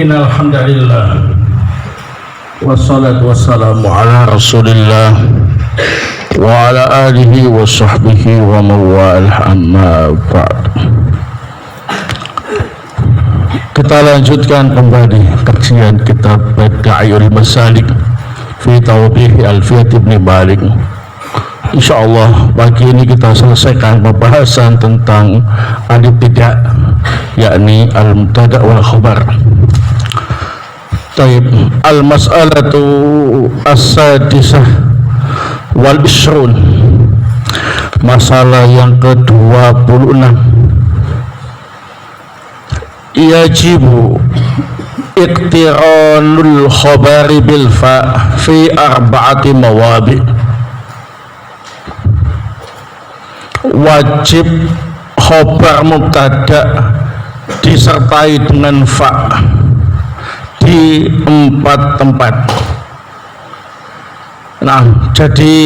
Innal hamdalillah wassalatu wassalamu ala Rasulillah wa ala alihi wa sahbihi wa mawalah, amma ba'd. Kita lanjutkan kembali kajian kitab Badi'ul Masalik fi Tawdih Alfiyat Ibn Malik. Insyaallah pagi ini kita selesaikan pembahasan tentang al-ibtida', yakni al-mubtada' wal khabar. Taib, al-mas'alatu as-sadisah wal ishrun, masalah yang ke-26. Yajibu iqtiranul khabari bil fa' fi arba'ati mawadi'. Wajib khobar mubtada disertai dengan fa di 4 tempat. Nah, jadi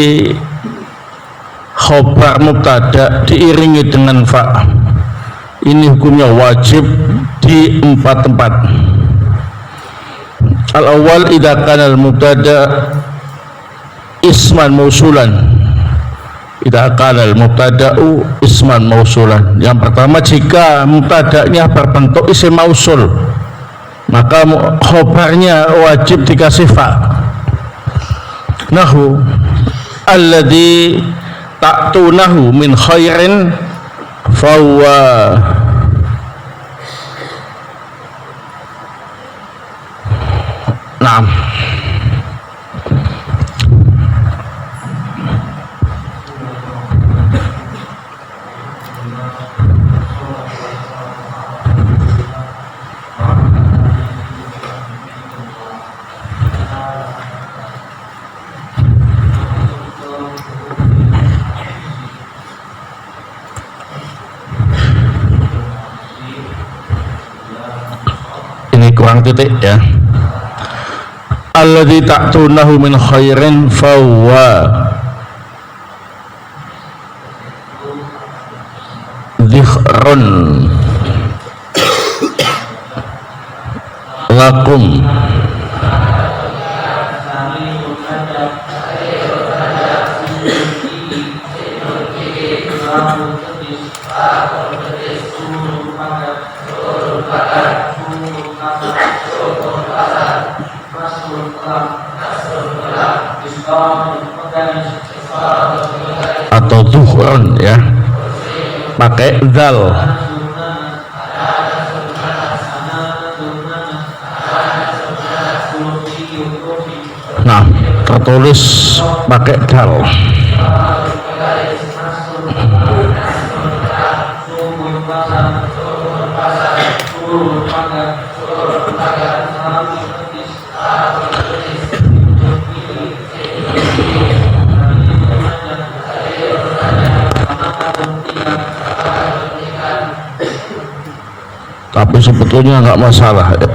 khobar mubtada diiringi dengan fa, ini hukumnya wajib di 4 tempat. Al-awwal idza kana al-mubtada isman mausulan. Idza kana al-mubtada'u isman mausulan. Yang pertama, jika mubtada'nya berbentuk isim mausul, maka khobarnya wajib dikasih fa. Nahu alladzi ta'tunahu min khairin fahuwa na'am. Kurang titik ya. Alladzi ta'tunahu min khairin fahuwa dzikhrun lakum. Atau zuhron ya, pakai zal. Nah, tertulis pakai dal. Tapi sebetulnya nggak masalah ya.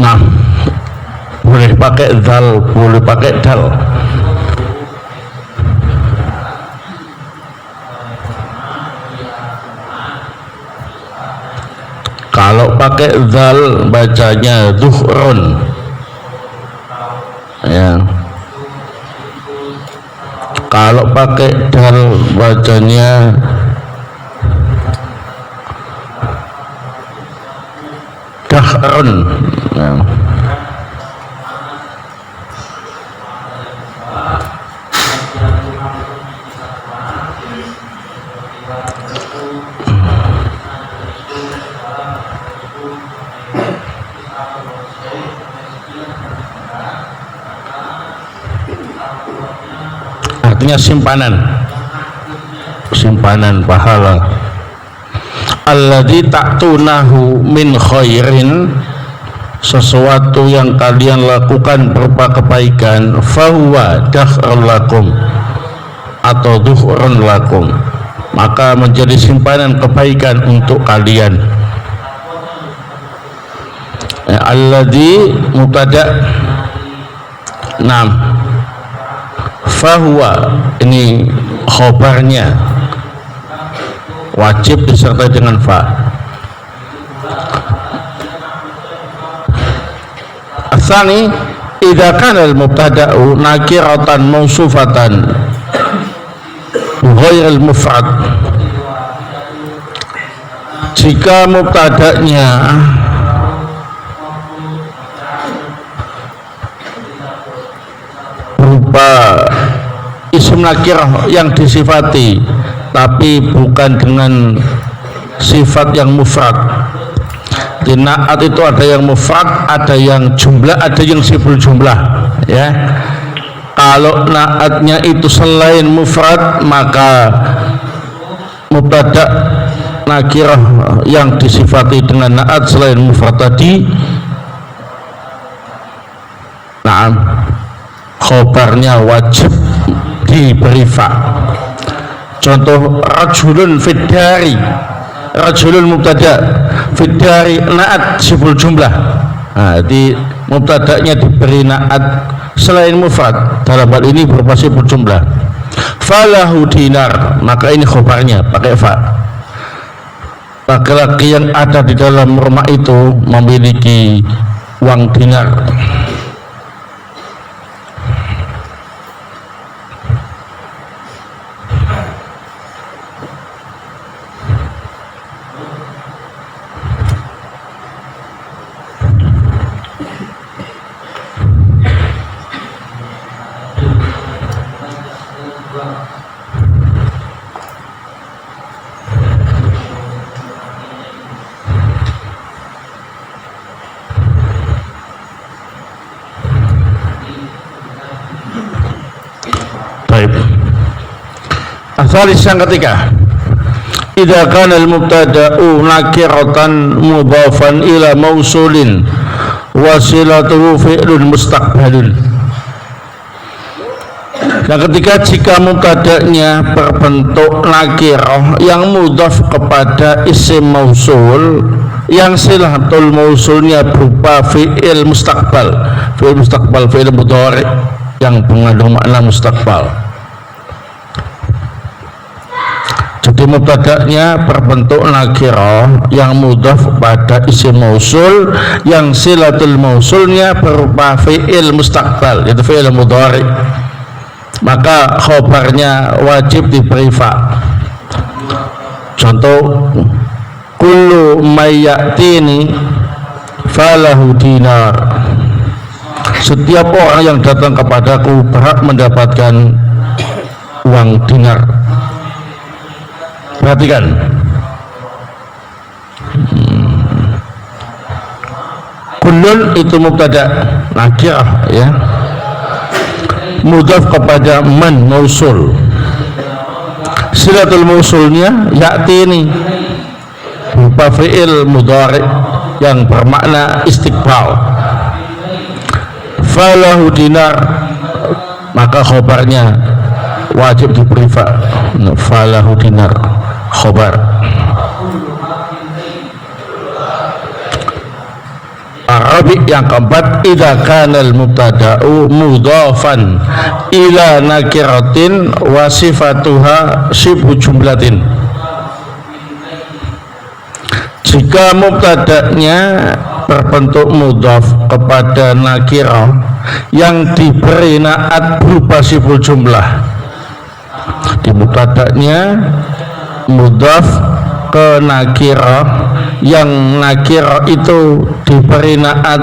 Nah, boleh pakai zal, boleh pakai dal. Kalau pakai zal bacanya zuhron ya. Kalau pakai dal bacanya dahrun ya. artinya simpanan pahala. Alladzi ta'tunahu min khairin, sesuatu yang kalian lakukan berupa kebaikan, fahuwa dakhrun lakum atau dhuhrun lakum, maka menjadi simpanan kebaikan untuk kalian. Alladzi mubtada, fahuwa ini khobarnya wajib disertai dengan fa. Asani idza kana al-mubtada'u nakiratan mausufatan ghairil mufrad, jika mubtada'nya berupa isim nakirah yang disifati tapi bukan dengan sifat yang mufrad. Di naat itu ada yang mufrad, ada yang jumlah, ada yang siful jumlah, ya. Kalau naatnya itu selain mufrad, maka mubtada nakirah yang disifati dengan naat selain mufrad tadi, khobarnya wajib diberi fa. Contoh rajulun fiddari, rajulun mubtada, fiddari naat siful jumlah. Di mubtadanya diberi naat selain mufrad, dalam hal ini berupa siful jumlah. Falahu dinar, maka ini khobarnya pakai fa. Laki-laki yang ada di dalam rumah itu memiliki uang dinar. Asalis yang ketiga, idza kana al-mubtada'u nakiratan mudhafan ila mausulin wasilatuhu fi'lun mustaqbalun. Yang ketiga, jika mubtada'nya berbentuk nakirah yang mudhaf kepada isim mausul yang silatul mausulnya berupa fi'il mustaqbal, fi'il mudhari yang mengandung makna mustaqbal. Jadi mubtada'nya berbentuk nakirah yang mudhaf pada isim mausul yang silatul mausulnya berupa fi'il mustaqbal, yaitu fi'il mudhari, maka khobarnya wajib diberi fa. Contoh kullu may ya'tini falahu dinar, setiap orang yang datang kepadaku berhak mendapatkan uang dinar. Perhatikan, kullun itu mubtada nakirah, ya, mudhaf kepada man mausul, silatul mausulnya ya'tini berupa fi'il mudhari yang bermakna istiqbal. Falahu dinar, maka khobarnya wajib diberi fa. Falahu dinar khobar. Arabi yang keempat, idza kana al-mubtada'u mudhafan ila nakiratin wa sifatuha sibhu jumlatin, jika mubtada'nya berbentuk mudhaf kepada nakirah yang diberi naat berupa sibhu jumlah. Di mubtada'nya mudhaf ke nakirah yang nakirah itu diberi naat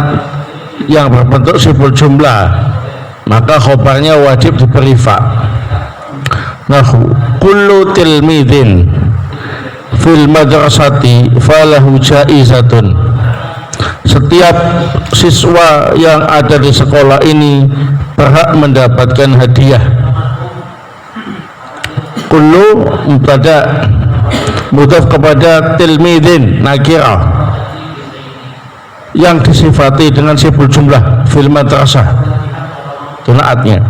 yang berbentuk siful jumlah, maka khobarnya wajib diberi fa. Nahu kullu tilmidin fil madrasati falahu jaizatun, setiap siswa yang ada di sekolah ini berhak mendapatkan hadiah. kullu mubtada mudhaf kepada tilmidin nakirah yang disifati dengan siful jumlah fil madrasah itu naatnya,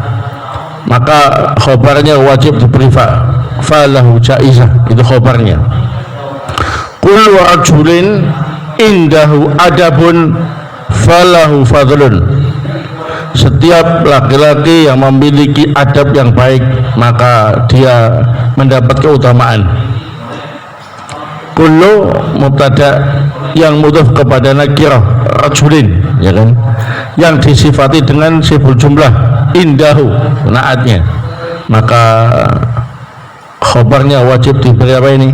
maka khobarnya wajib diberi falahu jaizah, itu khobarnya. Kullu rajulin indahu adabun falahu fadlun, setiap laki-laki yang memiliki adab yang baik maka dia mendapat keutamaan. Kullu mubtada yang mudhaf kepada nakirah rajulin, ya kan, yang disifati dengan siful jumlah indahu naatnya, maka khobarnya wajib diberi apa ini?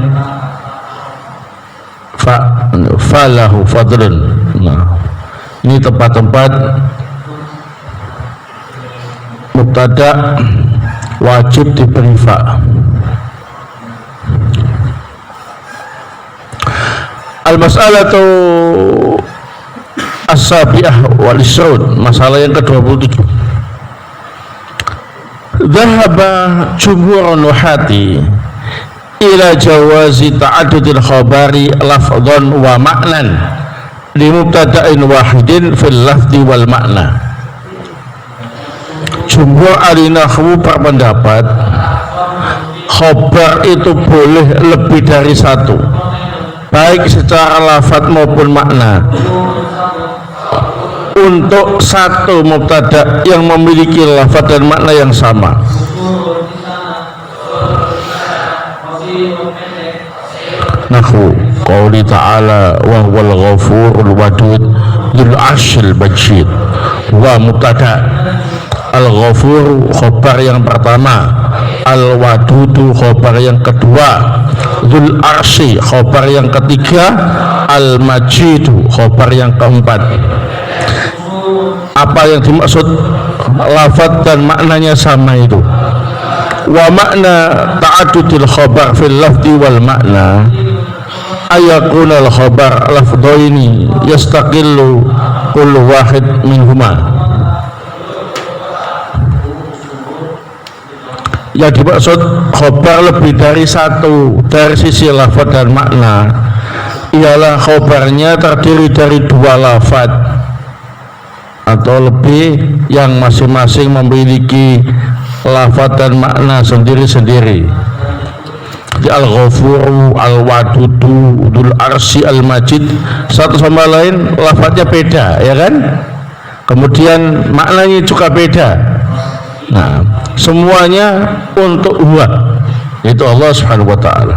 Falahu fadlun. Nah, ini tempat-tempat mubtada wajib diberi fa. Al-mas'alatu as-sabi'ah wal isrun, masalah yang ke-27. Dhahaba jumhurun nuhati ila jawazi ta'addudil khabari lafdhan wa ma'nan li mubtada'in wahidin fil lafzi wal ma'na. Jumhur ahli nahwu berpendapat khabar itu boleh lebih dari satu, baik secara lafaz maupun makna, untuk satu mubtada yang memiliki lafaz dan makna yang sama. Nahwu qauli ta'ala wa huwal ghafurul wadud dzul arsyil majid, wa mubtada, al-ghafur khobar yang pertama, al-wadudu khobar yang kedua, dzul arsy khobar yang ketiga, al-majidu khobar yang keempat. Apa yang dimaksud lafaz dan maknanya sama itu? Wa makna ta'addudil khabar fil lafzi wal makna ayakunal khabar lafdhaini yastaqillu kullu wahid minhuma. Yang dimaksud khabar lebih dari satu dari sisi lafaz dan makna ialah khabarnya terdiri dari dua lafaz atau lebih yang masing-masing memiliki lafaz dan makna sendiri-sendiri. Al-Ghafuru, Al-Wadudu, Dzul Arsy, Al-Majid, satu sama lain lafaznya beda, ya kan? Kemudian maknanya juga beda. Nah, semuanya untuk huwa, itu Allah Subhanahu wa taala.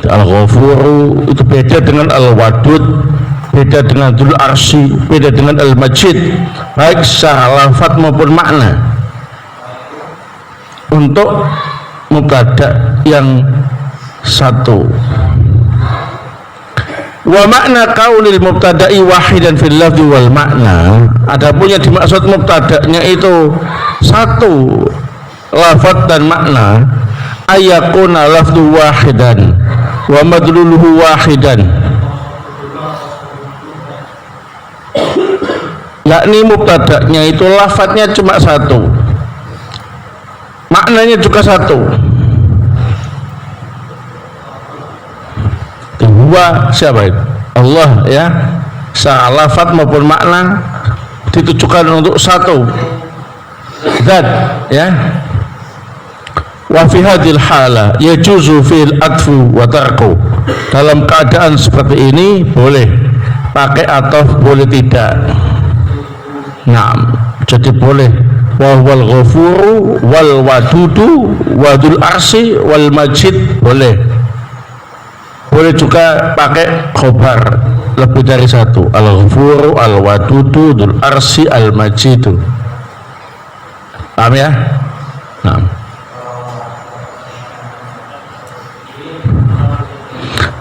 Al-Ghafuru itu beda dengan Al-Wadud, beda dengan Dzul Arsy, beda dengan Al-Majid, baik secara lafaz maupun makna. Untuk mubtada yang satu. Wa makna qaulil mubtada'i wahidan fil lafzi wal makna, adapun yang dimaksud mubtada'nya itu satu lafaz dan makna, ayakuna lafzu wahidan wa madluluhu wahidan, yakni mubtada'nya itu lafaznya cuma satu, maknanya juga satu. Dua siapa itu? Allah, ya. Secara lafaz maupun makna ditujukan untuk satu zat, ya. Wa fi hadhil hala yajuzu fil atfu wa tarku. Dalam keadaan seperti ini boleh pakai ataf, boleh tidak. Nah, jadi boleh wa huwal ghafuru wal wadudu wa dzul arsy wal majid, boleh. Boleh juga pakai khobar lebih dari satu, al-ghafuru, al-wadudu, dzul arsy, al-majidu. Paham ya? Nah.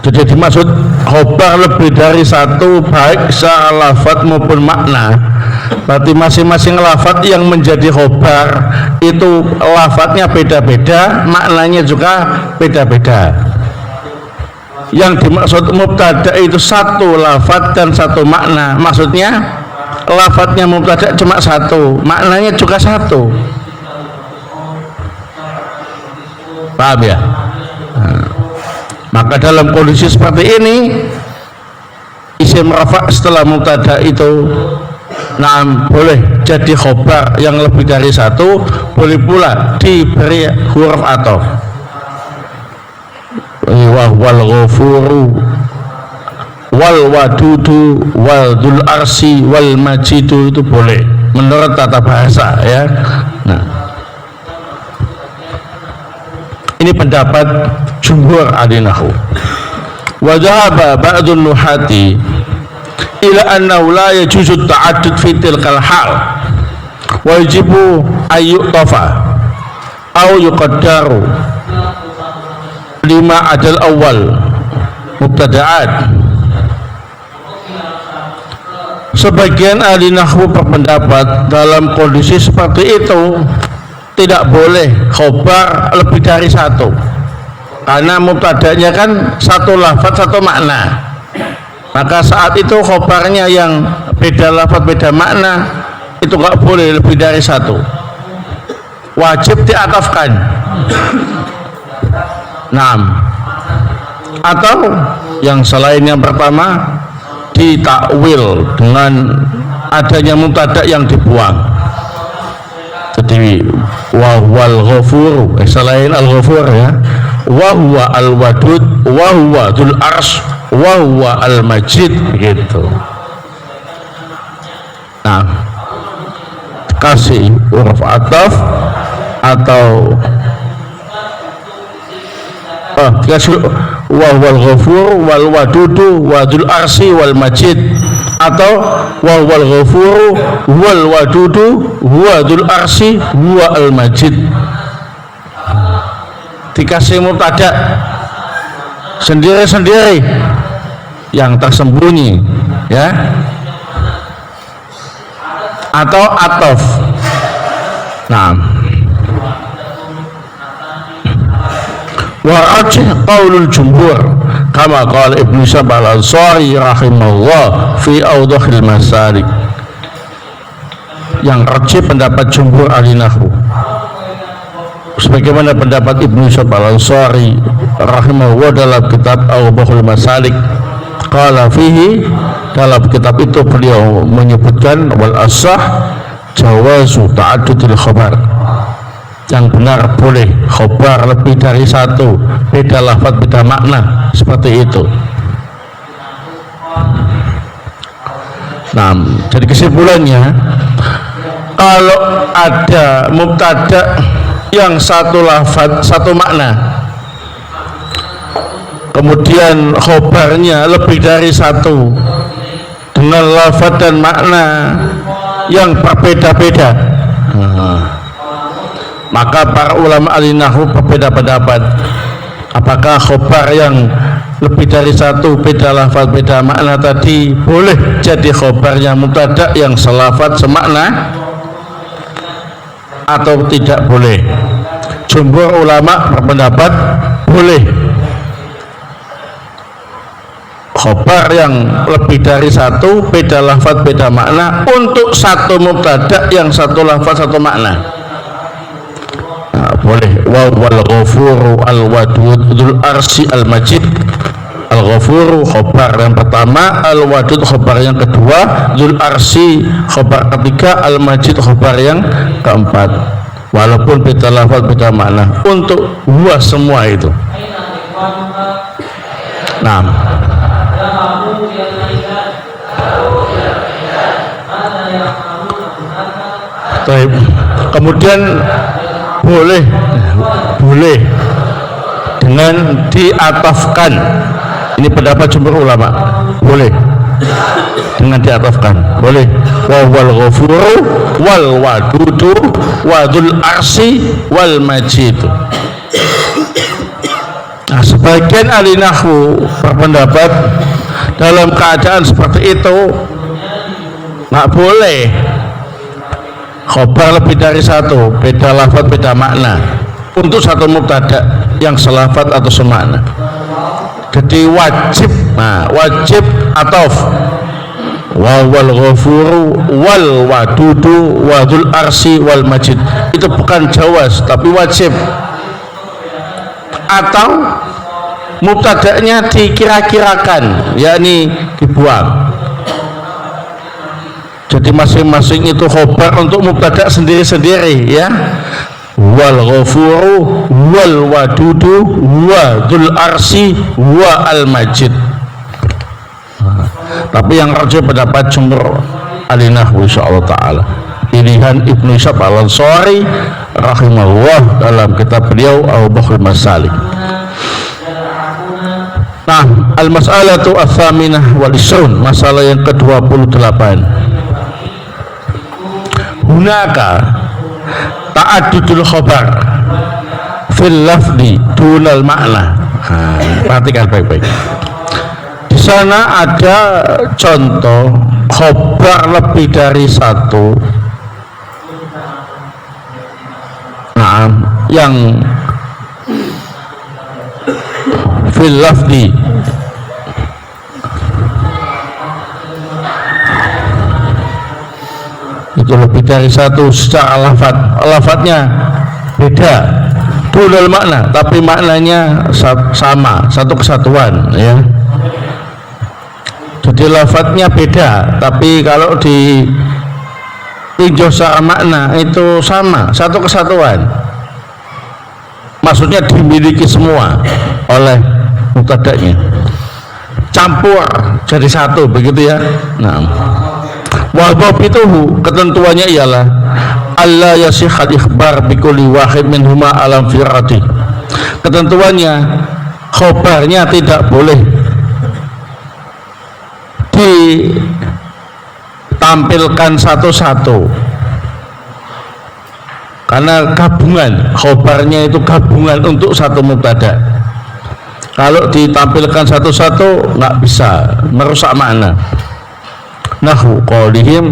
Jadi dimaksud khobar lebih dari satu baik secara lafaz maupun makna. Berarti masing-masing lafaz yang menjadi khobar itu lafaznya beda-beda, maknanya juga beda-beda. Yang dimaksud mubtada itu satu lafaz dan satu makna, maksudnya lafaznya mubtada cuma satu, maknanya juga satu. paham ya? Nah, maka dalam kondisi seperti ini isim rafa setelah mubtada itu boleh jadi khobar yang lebih dari satu, boleh pula diberi huruf ataf. Wal ghafuru wal wadudu wal dzul arsi wal majidu, itu boleh menurut tata bahasa ya. Nah, ini pendapat jumhur ahli nahwu. Wa dhahaba ba'dun nuhati ila annahu la yajuzu ta'addud fi tilkal hal wa yajibu ayyuqtafa aw yuqaddaru lima adal awal mubtada'at. Sebagian ahli nahwu berpendapat dalam kondisi seperti itu tidak boleh khobar lebih dari satu, karena mubtada'nya kan satu lafaz satu makna. Maka saat itu khobarnya yang beda lafaz beda makna itu nggak boleh lebih dari satu, wajib diatafkan. Nah, atau yang selain yang pertama ditakwil dengan adanya mubtada yang dibuang. Jadi wa wal ghafur, selain al ghafur ya, wa huwa al wadud wa huwa dzul arsy wa huwa al majid, gitu. Nah, kasih huruf ataf atau kasih wa wal ghafur wal wadudu wa dzul arsy wal majid, atau wa wal ghafur wal wadudu wa dzul arsy wa al majid. Dikasih mubtada sendiri-sendiri yang tersembunyi ya, atau ataf. Nah, wa rajih qaulul jumhur kama qala Ibnu Syihab al-Ansari rahimahullah fi awdahil masalik. Yang rajih pendapat jumhur ahli nahwu sebagaimana pendapat Ibnu Syihab al-Ansari rahimahullah dalam kitab Awdahul Masalik. Qala fihi, dalam kitab itu beliau menyebutkan wal asah jawazu ta'addudil khabar, yang benar boleh khobar lebih dari satu, beda lafaz beda makna, seperti itu. Nah, jadi kesimpulannya, kalau ada mubtada yang satu lafaz satu makna, kemudian khobarnya lebih dari satu dengan lafaz dan makna yang berbeda-beda, maka para ulama ahli nahwu berbeda pendapat apakah khobar yang lebih dari satu beda lafaz beda makna tadi boleh jadi khobarnya mubtada yang selafaz semakna atau tidak boleh. Jumhur ulama berpendapat boleh khobar yang lebih dari satu beda lafaz beda makna untuk satu mubtada yang satu lafaz satu makna. Nah, boleh. Wa wal ghafuru al wadud dzul arsy al majid. Al ghafuru khobar yang pertama, al wadud khobar yang kedua, dzul arsy khobar ketiga, al majid khobar yang keempat. Walaupun beda lafaz beda makna untuk huwa semua itu. Nah, kemudian boleh dengan diatafkan. Ini pendapat jumhur ulama, boleh dengan diatafkan, boleh. Wa wal ghafuru wal wadudu wa dzul arsy wal majid. Nah, sebagian ahli nahwu berpendapat dalam keadaan seperti itu nggak boleh khobar lebih dari satu, beda lafaz beda makna untuk satu mubtada yang selafaz atau semakna. Jadi wajib, wajib ataf wa wal ghafuru wal wadudu wa dzul arsy wal majid. Itu bukan jawaz tapi wajib. atau mubtada'nya dikira-kirakan, yakni dibuang. Jadi masing-masing itu khobar untuk mubtada' sendiri-sendiri, ya. Wal ghafuru wal wadudu wa dzul arsi wa al majid. Tapi yang rajih pendapat jumhur alinahwu insyaallah taala, pilihan Ibnu Syab al-Ansari rahimahullah dalam kitab beliau Al-Bahrul Masalik. Nah, al-mas'alatu ats-tsaminah wal 20, masalah yang ke-28. Hunaka ta'addudul khabar fil lafzi dunal makna. Perhatikan baik-baik. Di sana ada contoh khabar lebih dari satu. Nah, yang fil lafzi itu lebih dari satu secara lafadznya beda, dunal makna, tapi maknanya sama, satu kesatuan, ya. Jadi lafadznya beda, tapi kalau di tinjau secara makna itu sama, satu kesatuan. Maksudnya dimiliki semua oleh mubtada'nya, campur jadi satu, begitu ya. Nah, wabab itu ketentuannya ialah alla yasihhat ikhbar bikulli wahid minhuma alam firati. Ketentuannya khobarnya tidak boleh ditampilkan satu-satu, karena gabungan, khobarnya itu gabungan untuk satu mubtada'. Kalau ditampilkan satu-satu nggak bisa, merusak makna. Nahu qaulihim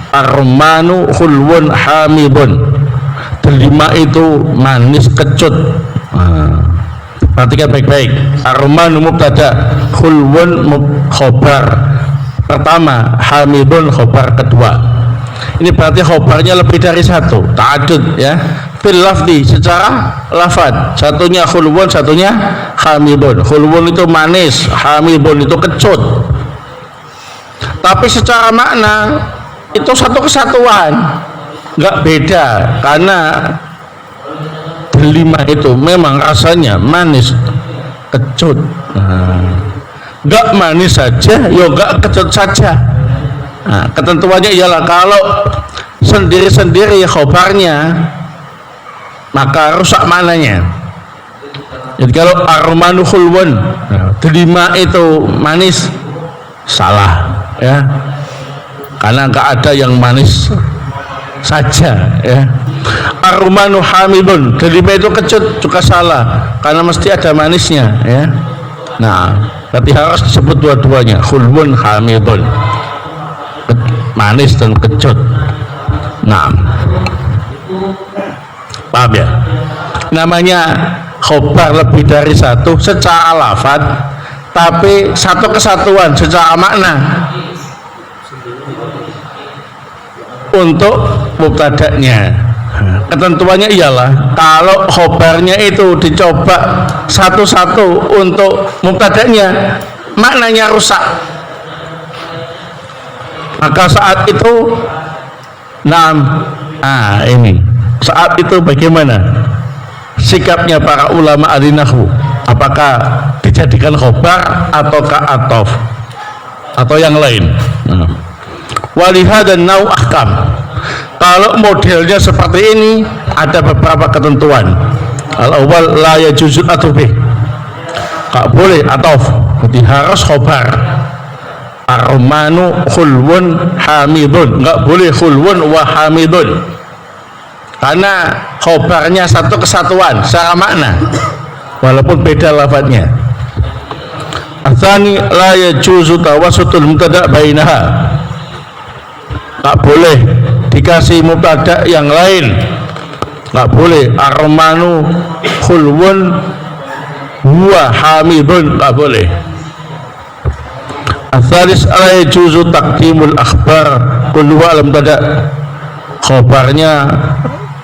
ar-rumanu khulwun hamidun, delima itu manis kecut. Perhatikan baik-baik, ar-rumanu mubtada', khulwun khobar pertama, hamidun khobar kedua. Ini berarti khobarnya lebih dari satu, ta'adud, ya. Fil lafdi, secara lafad, satunya khulwun, satunya hamidun. Khulwun itu manis, hamidun itu kecut. Tapi secara makna itu satu kesatuan, nggak beda, karena delima itu memang rasanya manis kecut. Nggak manis saja, ya nggak kecut saja. Nah, ketentuannya ialah kalau sendiri-sendiri khobarnya maka rusak maknanya. Jadi kalau ar-rumanu khulwun, delima itu manis, salah, ya, karena nggak ada yang manis saja, ya. Ar-rumanu hamidun, delima itu kecut, juga salah, karena mesti ada manisnya, ya. Nah, berarti harus disebut dua-duanya, khulwun hamidun, manis dan kecut. Nah, paham ya? Namanya khobar lebih dari satu secara lafad, tapi satu kesatuan secara makna untuk mubtada'nya. Ketentuannya ialah kalau khobarnya itu dicoba satu-satu untuk mubtada'nya, maknanya rusak. Maka saat itu, ini saat itu bagaimana sikapnya para ulama ahli nahwu? Apakah dijadikan khobar ataukah atof atau yang lain? Walihada nau ahkam. Kalau modelnya seperti ini ada beberapa ketentuan. Al-awwal la yajuzul atubih, gak boleh atof, jadi harus khobar. Ar-rumanu khulwun hamidun, nggak boleh khulwun wa hamidun, karena khobarnya satu kesatuan secara makna walaupun beda lafadznya. Atsani la yajuzu tawassutul mubtada' bainaha, nggak boleh dikasih mubtada' yang lain, nggak boleh. Ar-rumanu khulwun wa hamidun, nggak boleh. Asalis ala yajuzu taqdimul akhbar kullu alam tada, khobarnya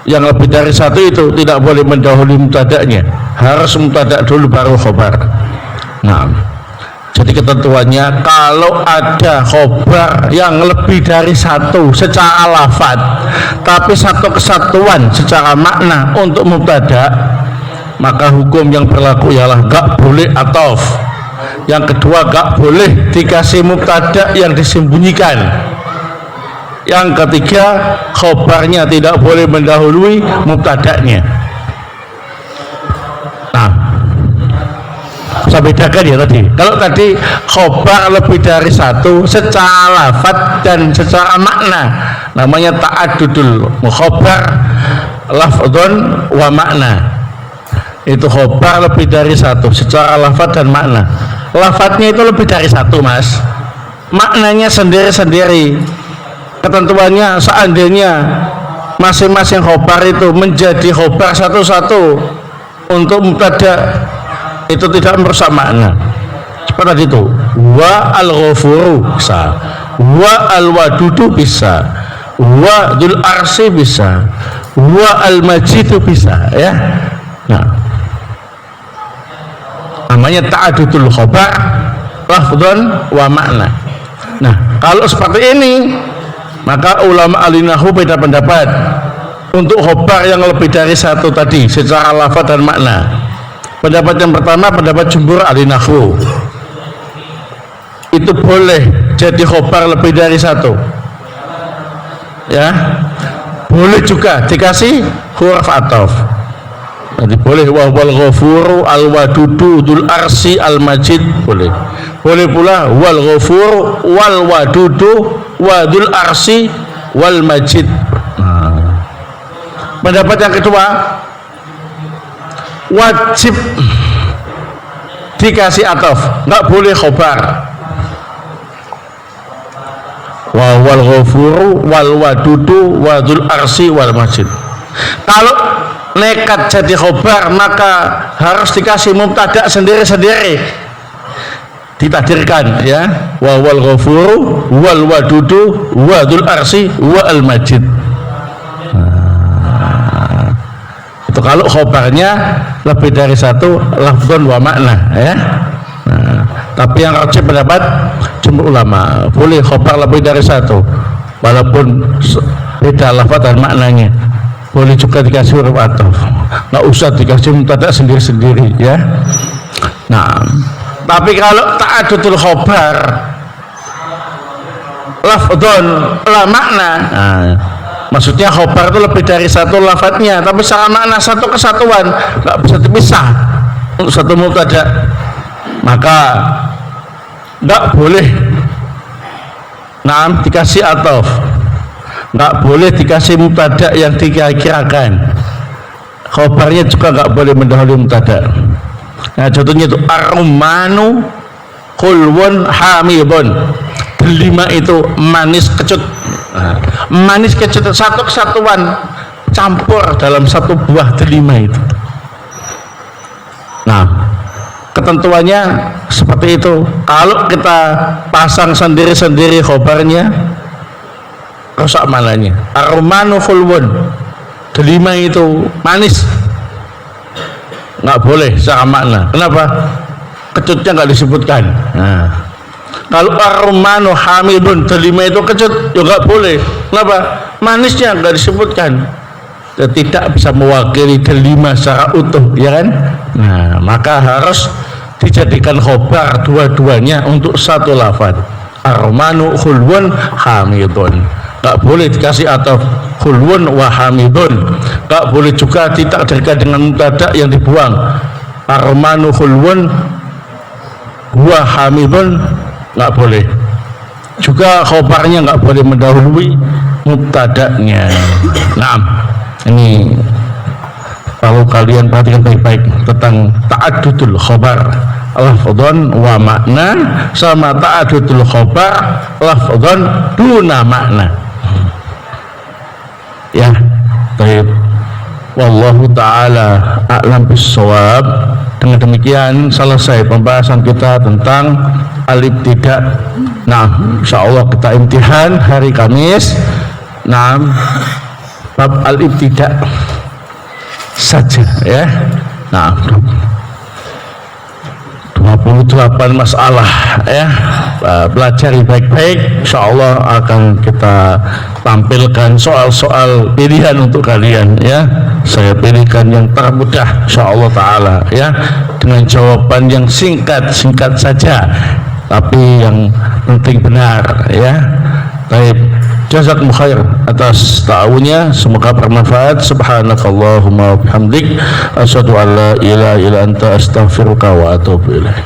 yang lebih dari satu itu tidak boleh mendahului mubtada'nya. harus mubtada dulu baru khobar. Nah, jadi ketentuannya kalau ada khobar yang lebih dari satu secara lafad, tapi satu kesatuan secara makna untuk mubtada, maka hukum yang berlaku ialah gak boleh atof. Yang kedua, gak boleh dikasih mubtada yang disembunyikan. Yang ketiga, khobarnya tidak boleh mendahului mubtadanya. Nah, saya bedakan ya tadi. Kalau tadi khobar lebih dari satu secara lafaz dan secara makna, namanya ta'addudul khobar lafdzun wa makna. Itu khobar lebih dari satu secara lafaz dan makna. Lafadznya itu lebih dari satu, Mas. Maknanya sendiri-sendiri. Ketentuannya seandainya masing-masing khobar itu menjadi khobar satu-satu untuk mubtada, itu tidak merusak makna. Seperti itu. Wa al-ghafuru bisa, wa al-wadudu bisa, wa dzul arsy bisa, wa al-majidu bisa, ya. Nah, namanya ta'addudul khobar lafdzun wa makna. Nah, kalau seperti ini, maka ulama alinahu beda pendapat untuk khobar yang lebih dari satu tadi secara lafaz dan makna. Pendapat yang pertama, pendapat jumhur alinahu, itu boleh jadi khobar lebih dari satu, ya. Boleh juga dikasih huruf ataf. Jadi boleh wal ghafuru al wadudu dzul arsy al majid, boleh. Boleh pula wal ghafur wal wadudu wa dzul arsy wal majid. Nah, pendapat yang kedua, wajib dikasih ataf, nggak boleh khobar. Wal ghafuru wal wadudu wa dzul arsy wal majid. Kalau nekat jadi khobar, maka harus dikasih mubtada sendiri-sendiri, ditakdirkan, ya. Wa wal ghafuru wal wadudu wa dzul arsy wa al majid. Nah, itu kalau khobarnya lebih dari satu lafdzun wa makna, ya. Nah, tapi yang rajih pendapat jumhur ulama, boleh khobar lebih dari satu walaupun beda lafaz dan maknanya. Boleh juga dikasih huruf ataf, nggak usah dikasih mubtada sendiri-sendiri, ya. Nah, tapi kalau ta'addudul khobar lafdzun la makna, nah, maksudnya khobar itu lebih dari satu lafadznya, tapi secara makna satu kesatuan, nggak bisa dipisah untuk satu mubtada, maka nggak boleh dikasih ataf, nggak boleh dikasih mubtada yang dikira-kirakan. Khobarnya juga nggak boleh mendahului mubtada. Nah, contohnya itu ar-rumanu khulwun hamidun. Delima itu manis kecut. Nah, manis kecut satu kesatuan campur dalam satu buah delima itu. Nah, ketentuannya seperti itu. Kalau kita pasang sendiri-sendiri khobarnya, rusak malahnya. Ar-rumanu khulwun, delima itu manis, nggak boleh secara makna. Kenapa? Kecutnya nggak disebutkan. Nah, kalau ar-rumanu hamidun, delima itu kecut, ya nggak boleh. Kenapa? Manisnya nggak disebutkan, ya, tidak bisa mewakili delima secara utuh, ya kan? Nah, maka harus dijadikan khobar dua-duanya untuk satu lafaz. Ar-rumanu khulwun hamidun, nggak boleh dikasih ataf khulwun wa hamidun. Nggak boleh juga ditakdirkan dengan mubtada yang dibuang. Ar-rumanu khulwun wa hamidun, nggak boleh. Juga khobarnya nggak boleh mendahului mubtadanya. Nah, ini kalau kalian perhatikan baik-baik tentang ta'addudul khobar lafdzun wa makna sama ta'addudul khobar lafdzun duna makna, ya. Baik, wallahu ta'ala a'lam bis-shawab. Dengan demikian selesai pembahasan kita tentang al-ibtida'. Nah, insyaallah kita imtihan hari Kamis. Nah, bab al-ibtida' saja, ya. Nah, 28 masalah ya, pelajari baik-baik, insyaallah akan kita tampilkan soal-soal pilihan untuk kalian ya. Saya pilihkan yang termudah insyaallah taala ya, dengan jawaban yang singkat saja tapi yang penting benar ya. Baik, jazakumullah khair atas ta'awunnya, semoga bermanfaat. Subhanakallahumma wa bihamdik, asyhadu an la ilaha illa anta, astaghfiruka wa atubu ilaik.